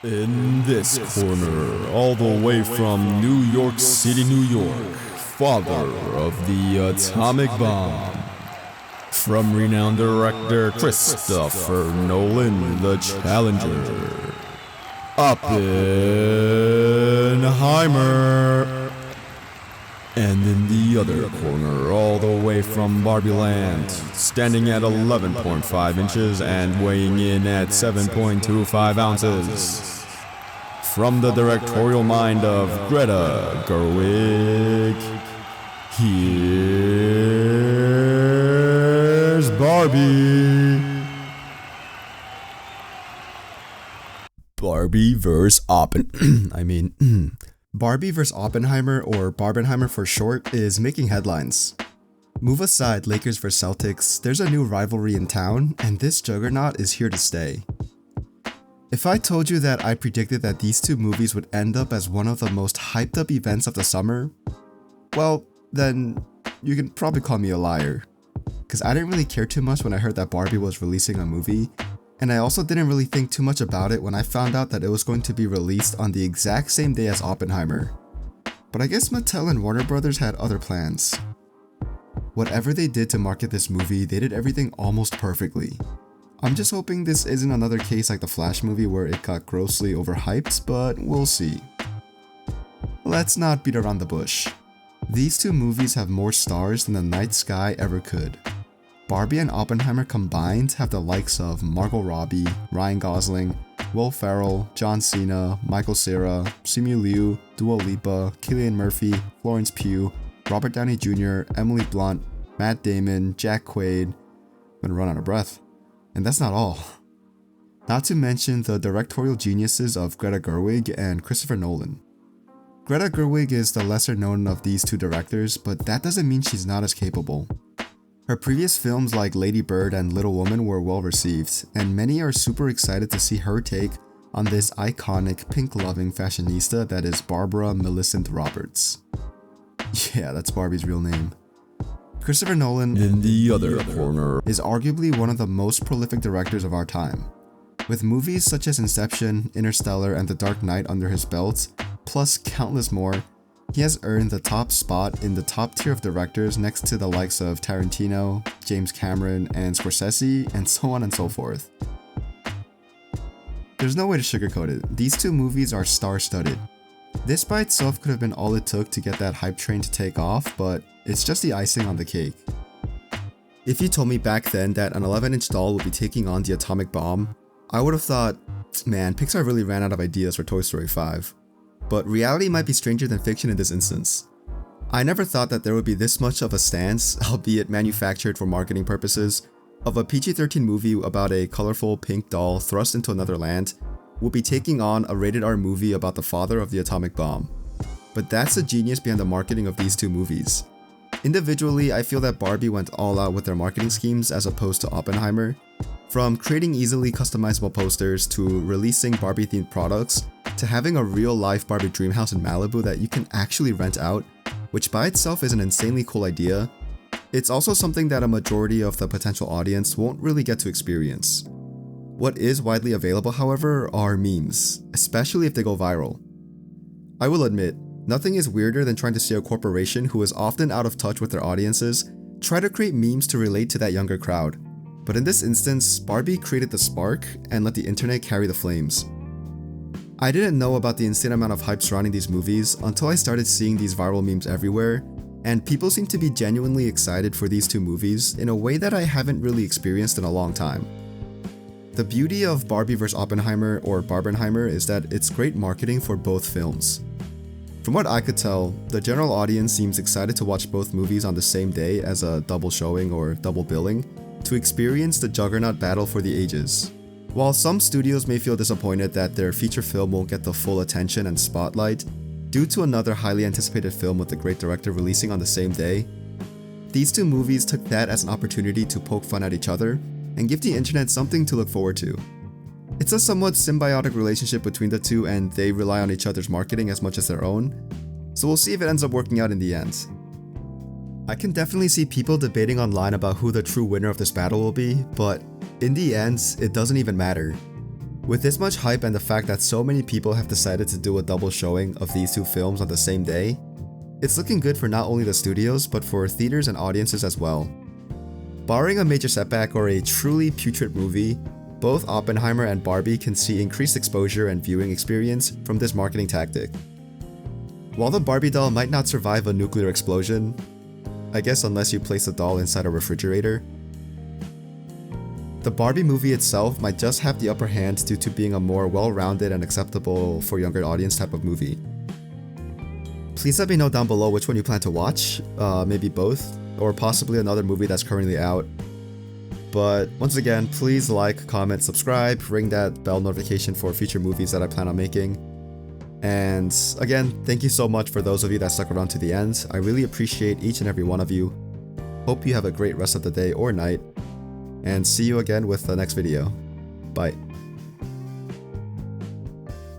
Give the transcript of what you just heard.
In this corner, all the way from New York City, New York, father of the atomic bomb. From renowned director Christopher Nolan, the Challenger. Oppenheimer. And in the other corner, all the way from Barbie Land, standing at 11.5 inches and weighing in at 7.25 ounces. From the directorial mind of Greta Gerwig, here's Barbie. Barbie vs. Barbie vs. Oppenheimer, or Barbenheimer for short, is making headlines. Move aside Lakers vs. Celtics, there's a new rivalry in town, and this juggernaut is here to stay. If I told you that I predicted that these two movies would end up as one of the most hyped up events of the summer, well, then you can probably call me a liar. Cause I didn't really care too much when I heard that Barbie was releasing a movie, and I also didn't really think too much about it when I found out that it was going to be released on the exact same day as Oppenheimer. But I guess Mattel and Warner Brothers had other plans. Whatever they did to market this movie, they did everything almost perfectly. I'm just hoping this isn't another case like the Flash movie where it got grossly overhyped, but we'll see. Let's not beat around the bush. These two movies have more stars than the night sky ever could. Barbie and Oppenheimer combined have the likes of Margot Robbie, Ryan Gosling, Will Ferrell, John Cena, Michael Cera, Simu Liu, Dua Lipa, Cillian Murphy, Florence Pugh, Robert Downey Jr., Emily Blunt, Matt Damon, Jack Quaid. I'm gonna run out of breath. And that's not all. Not to mention the directorial geniuses of Greta Gerwig and Christopher Nolan. Greta Gerwig is the lesser known of these two directors, but that doesn't mean she's not as capable. Her previous films like Lady Bird and Little Woman were well received, and many are super excited to see her take on this iconic pink-loving fashionista that is Barbara Millicent Roberts. Yeah, that's Barbie's real name. Christopher Nolan, in the other corner, is arguably one of the most prolific directors of our time. With movies such as Inception, Interstellar, and The Dark Knight under his belt, plus countless more, he has earned the top spot in the top tier of directors next to the likes of Tarantino, James Cameron, and Scorsese, and so on and so forth. There's no way to sugarcoat it, these two movies are star-studded. This by itself could have been all it took to get that hype train to take off, but it's just the icing on the cake. If you told me back then that an 11-inch doll would be taking on the atomic bomb, I would have thought, man, Pixar really ran out of ideas for Toy Story 5. But reality might be stranger than fiction in this instance. I never thought that there would be this much of a stance, albeit manufactured for marketing purposes, of a PG-13 movie about a colorful pink doll thrust into another land would be taking on a rated R movie about the father of the atomic bomb. But that's the genius behind the marketing of these two movies. Individually, I feel that Barbie went all out with their marketing schemes as opposed to Oppenheimer. From creating easily customizable posters to releasing Barbie-themed products, to having a real-life Barbie dream house in Malibu that you can actually rent out, which by itself is an insanely cool idea, it's also something that a majority of the potential audience won't really get to experience. What is widely available, however, are memes, especially if they go viral. I will admit, nothing is weirder than trying to see a corporation who is often out of touch with their audiences try to create memes to relate to that younger crowd. But in this instance, Barbie created the spark and let the internet carry the flames. I didn't know about the insane amount of hype surrounding these movies until I started seeing these viral memes everywhere, and people seem to be genuinely excited for these two movies in a way that I haven't really experienced in a long time. The beauty of Barbie vs. Oppenheimer, or Barbenheimer, is that it's great marketing for both films. From what I could tell, the general audience seems excited to watch both movies on the same day as a double showing or double billing, to experience the juggernaut battle for the ages. While some studios may feel disappointed that their feature film won't get the full attention and spotlight due to another highly anticipated film with a great director releasing on the same day, these two movies took that as an opportunity to poke fun at each other and give the internet something to look forward to. It's a somewhat symbiotic relationship between the two, and they rely on each other's marketing as much as their own, so we'll see if it ends up working out in the end. I can definitely see people debating online about who the true winner of this battle will be, but in the end, it doesn't even matter. With this much hype and the fact that so many people have decided to do a double showing of these two films on the same day, it's looking good for not only the studios, but for theaters and audiences as well. Barring a major setback or a truly putrid movie, both Oppenheimer and Barbie can see increased exposure and viewing experience from this marketing tactic. While the Barbie doll might not survive a nuclear explosion, I guess unless you place the doll inside a refrigerator, the Barbie movie itself might just have the upper hand due to being a more well-rounded and acceptable for younger audience type of movie. Please let me know down below which one you plan to watch, maybe both, or possibly another movie that's currently out. But once again, please like, comment, subscribe, ring that bell notification for future movies that I plan on making. And again, thank you so much for those of you that stuck around to the end. I really appreciate each and every one of you. Hope you have a great rest of the day or night, and see you again with the next video. Bye.